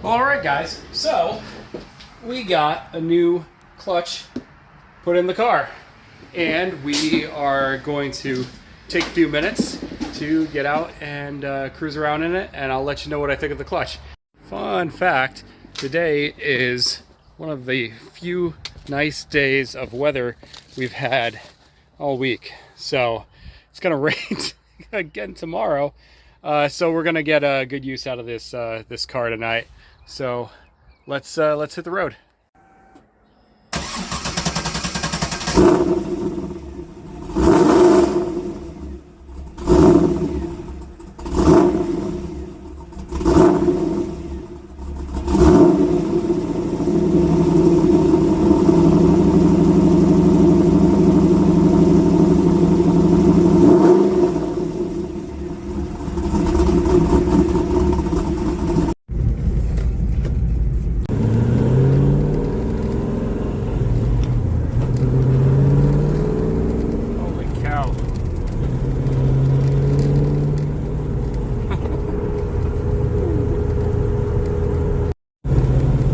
All right, guys, so we got a new clutch put in the car, and we are going to take a few minutes to get out and cruise around in it, and I'll let you know what I think of the clutch. Fun fact, today is one of the few nice days of weather we've had all week. So it's gonna rain again tomorrow, so we're gonna get a good use out of this this car tonight. So let's hit the road.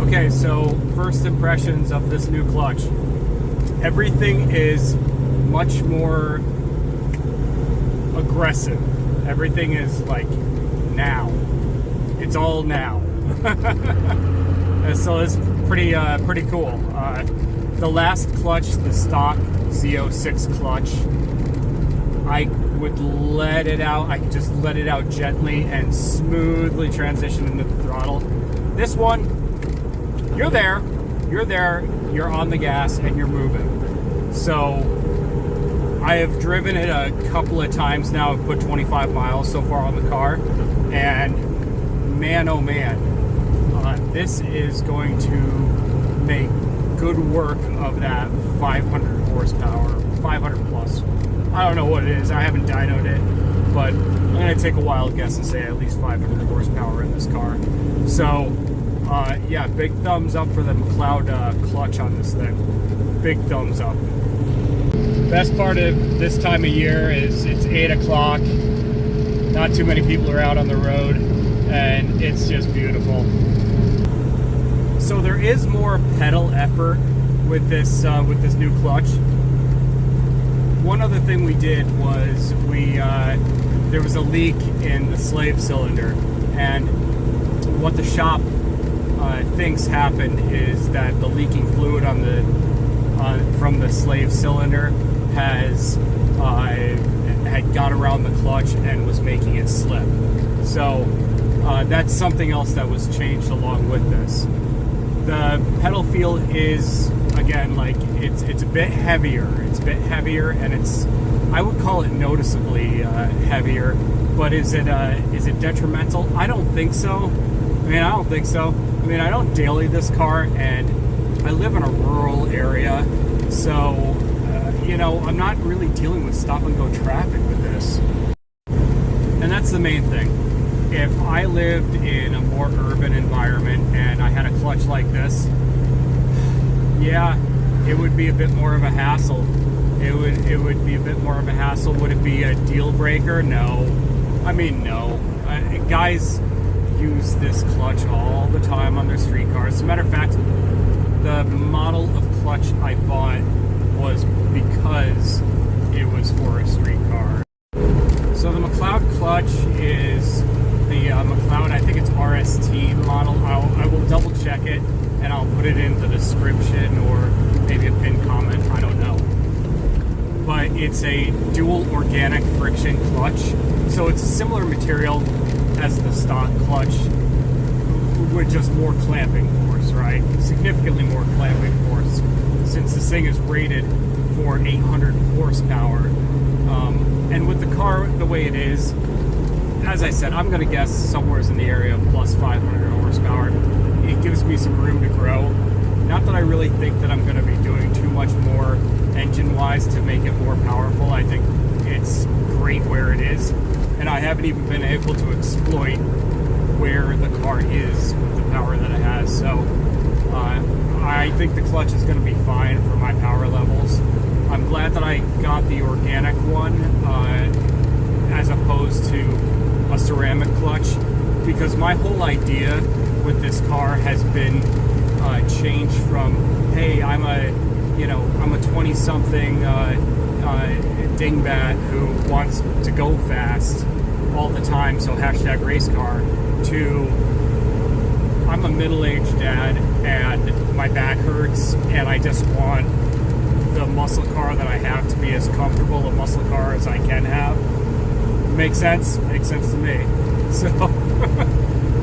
Okay, so first impressions of this new clutch. Everything is much more aggressive. Everything is like now. It's all now. So it's pretty cool. The last clutch, the stock Z06 clutch, I would let it out. I could just let it out gently and smoothly transition into the throttle. This one, you're there, you're on the gas, and you're moving. So I have driven it a couple of times now. I've put 25 miles so far on the car, and man, oh man, this is going to make good work of that 500 horsepower, 500 plus. I don't know what it is. I haven't dynoed it, but I'm going to take a wild guess and say at least 500 horsepower in this car. So yeah, big thumbs up for the Mccleud clutch on this thing. Big thumbs up. Best part of this time of year is it's 8 o'clock. Not too many people are out on the road, and it's just beautiful. So there is more pedal effort with this new clutch. One other thing we did was there was a leak in the slave cylinder, and what the shop thinks happened is that the leaking fluid on the from the slave cylinder had got around the clutch and was making it slip. So that's something else that was changed along with this. The pedal feel is, again, like it's a bit heavier. It's a bit heavier, and I would call it noticeably heavier. But is it detrimental? I don't think so. I don't think so. I don't daily this car, and I live in a rural area, so I'm not really dealing with stop and go traffic with this. And that's the main thing. If I lived in a more urban environment and I had a clutch like this, yeah, it would be a bit more of a hassle. It would be a bit more of a hassle. Would it be a deal breaker? No. No. Guys use this clutch all the time on their street cars. As a matter of fact, the model of clutch I bought was because it was for a street car. So the Mccleud clutch is the Mccleud, I think it's RST model. I will double check it, and I'll put it in the description or maybe a pinned comment, I don't know. But it's a dual organic friction clutch, so it's a similar material as the stock clutch with just more clamping force, right? Significantly more clamping force, since this thing is rated for 800 horsepower. And with the car the way it is, as I said, I'm gonna guess somewhere in the area of plus 500 horsepower. It gives me some room to grow. Not that I really think that I'm gonna be doing too much more engine-wise to make it more powerful. I think it's great where it is, and I haven't even been able to exploit where the car is with the power that it has. So I think the clutch is going to be fine for my power levels. I'm glad that I got the organic one as opposed to a ceramic clutch, because my whole idea with this car has been changed from, hey, I'm a 20-something dingbat who wants to go fast all the time, so hashtag race car, to I'm a middle-aged dad and my back hurts and I just want the muscle car that I have to be as comfortable a muscle car as I can have. Makes sense? Makes sense to me. So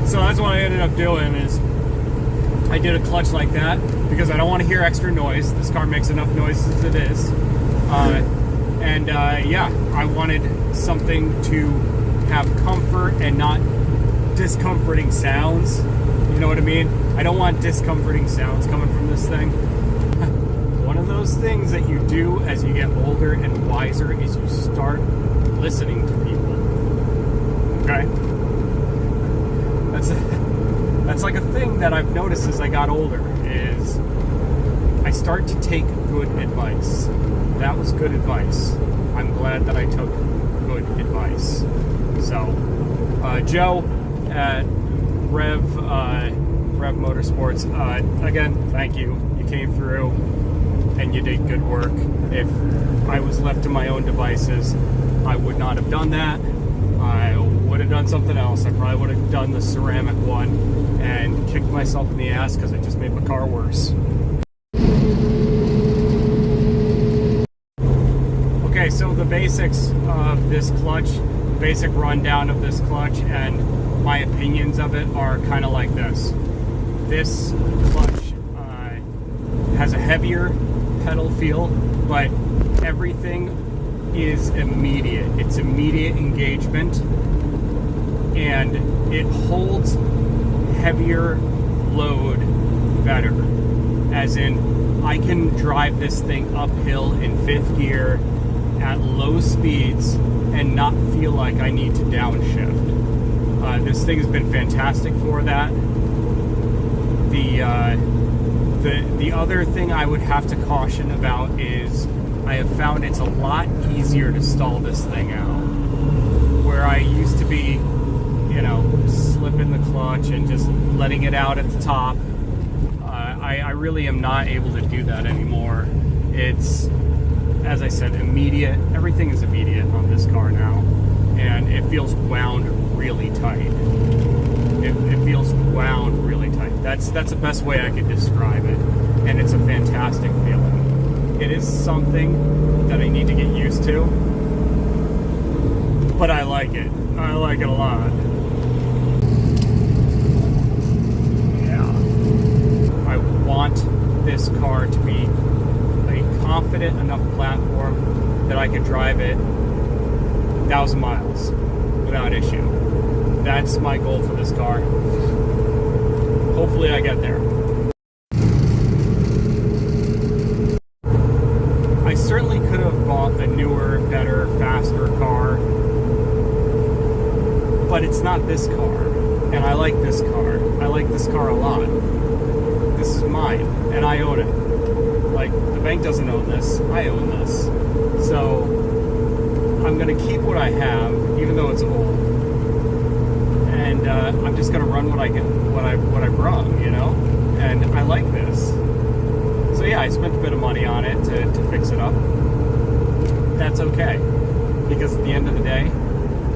so that's what I ended up doing, is I did a clutch like that because I don't want to hear extra noise. This car makes enough noise as it is. Yeah, I wanted something to have comfort and not discomforting sounds. You know what I mean? I don't want discomforting sounds coming from this thing. One of those things that you do as you get older and wiser is you start listening to people. Okay? That's like a thing that I've noticed as I got older, is I start to take good advice. That was good advice. I'm glad that I took good advice. So, Joe at Rev Motorsports, again, thank you. You came through and you did good work. If I was left to my own devices, I would not have done that. I would have done something else. I probably would have done the ceramic one and kicked myself in the ass because it just made my car worse. Okay, so the basics of this clutch, basic rundown of this clutch and my opinions of it are kind of like this. This clutch has a heavier pedal feel, but everything is immediate. It's immediate engagement, and it holds heavier load better. As in, I can drive this thing uphill in 5th gear at low speeds and not feel like I need to downshift. This thing has been fantastic for that. The other thing I would have to caution about is I have found it's a lot easier to stall this thing out. Where I used to be, slipping the clutch and just letting it out at the top. I really am not able to do that anymore. It's, as I said, immediate. Everything is immediate on this car now. And it feels wound really tight. It feels wound really tight. That's the best way I could describe it. And it's a fantastic feeling. It is something that I need to get used to. But I like it. I like it a lot. Yeah. I want this car to be a confident enough platform that I could drive it 1,000 miles without issue. That's my goal for this car. Hopefully I get there. I certainly could have bought a newer, better, faster car, but it's not this car, and I like this car. I like this car a lot. This is mine, and I own it. Like, the bank doesn't own this, I own this. So, I'm gonna keep what I have, even though it's old, and I'm just gonna run what I brung, and I like this. So yeah, I spent a bit of money on it to fix it up. That's okay, because at the end of the day,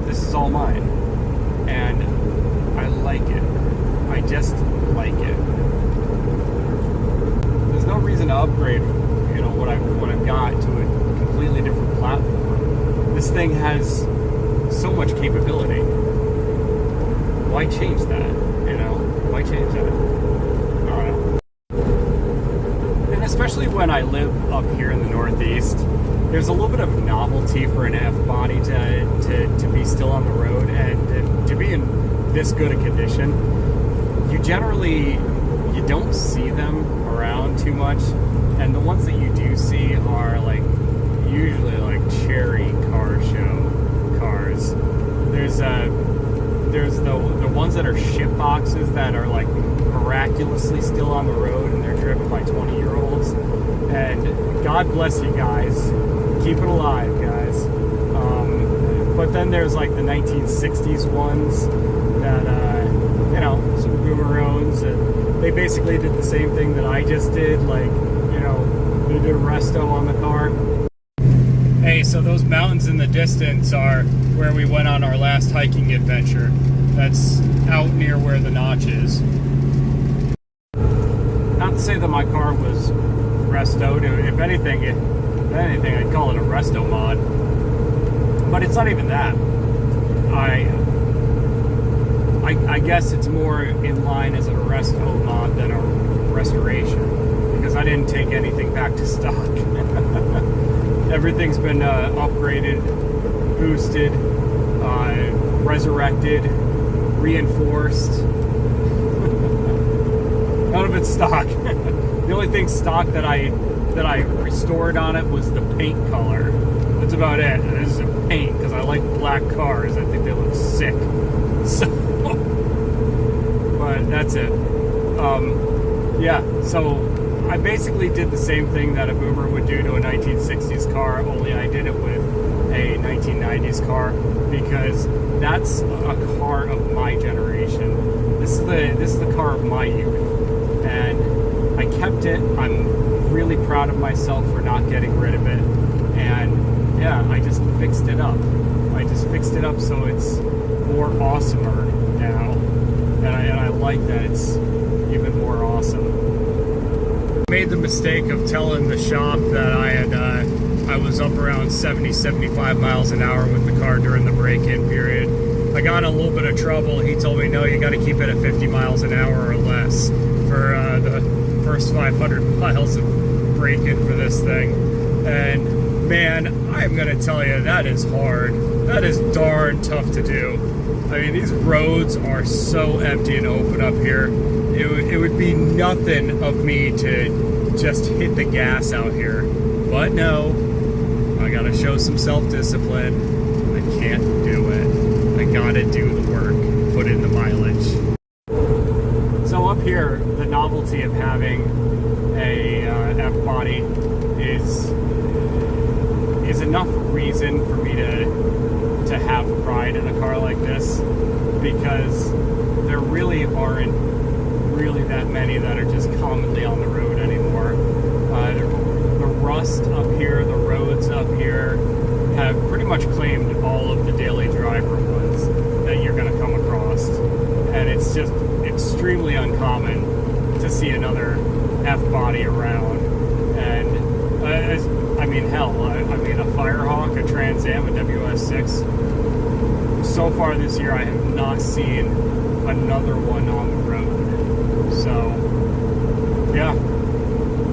this is all mine, and I like it. I just like it. There's no reason to upgrade, what I've got to a completely different platform. This thing has so much capability. Why change that? Why change that? I don't know. And especially when I live up here in the Northeast, there's a little bit of novelty for an F-body to be still on the road and to be in this good a condition. You don't see them around too much, and the ones that you do see are usually cherry car show cars. There's the ones that are ship boxes that are miraculously still on the road, and they're driven by 20-year-olds. And God bless you guys, keep it alive, guys. But then there's the 1960s ones that some boomeros basically did the same thing that I just did, like, you know, they did resto on the car. Hey, so those mountains in the distance are where we went on our last hiking adventure. That's out near where the notch is. Not to say that my car was restoed. If anything, I'd call it a resto mod. But it's not even that. I guess it's more in line as a resto mod than a restoration, because I didn't take anything back to stock. Everything's been upgraded, boosted, resurrected, reinforced. None of it's stock. The only thing stock that I restored on it was the paint color. That's about it. This is a paint, because I like black cars. I think they look sick. So, but that's it. Yeah, so I basically did the same thing that a boomer would do to a 1960s car, only I did it with a 1990s car, because that's a car of my generation. This is the car of my youth, and I kept it. I'm really proud of myself for not getting rid of it, and yeah, I just fixed it up. I just fixed it up so it's more awesomer now, and I like that it's even more awesome. Made the mistake of telling the shop that I was up around 70-75 miles an hour with the car during the break-in period. I got in a little bit of trouble. He told me, no, you got to keep it at 50 miles an hour or less for the first 500 miles of break-in for this thing. And man, I'm gonna tell you, that is hard. That is darn tough to do. I mean, these roads are so empty and open up here. It would be nothing of me to just hit the gas out here. But no, I gotta show some self-discipline. I can't do it. I gotta do the work, put in the mileage. So up here, the novelty of having a F-body is enough reason for me to have pride in a car like this, because there really aren't that many that are just commonly on the road anymore. The rust up here, the roads up here have pretty much claimed all of the daily driver ones that you're going to come across, and it's just extremely uncommon to see another F-body around. And I mean, hell, I mean, a Firehawk, a Transam, a WS6. So far this year, I have not seen another one on the road. So, yeah.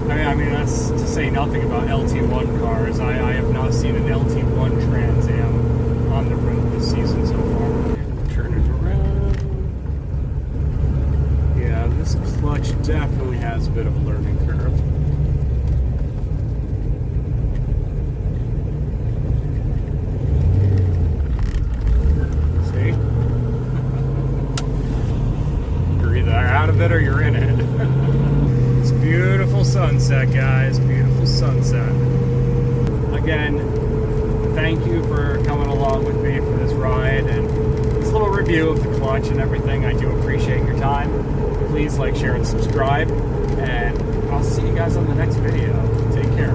I mean, that's to say nothing about LT1 cars. I have not seen an LT1 Trans Am on the road this season so far. Turn it around. Yeah, this clutch definitely has a bit of a learning curve. Out of it or you're in it. It's beautiful sunset, guys. Beautiful sunset. Again, thank you for coming along with me for this ride and this little review of the clutch and everything. I do appreciate your time. Please like, share, and subscribe. And I'll see you guys on the next video. Take care.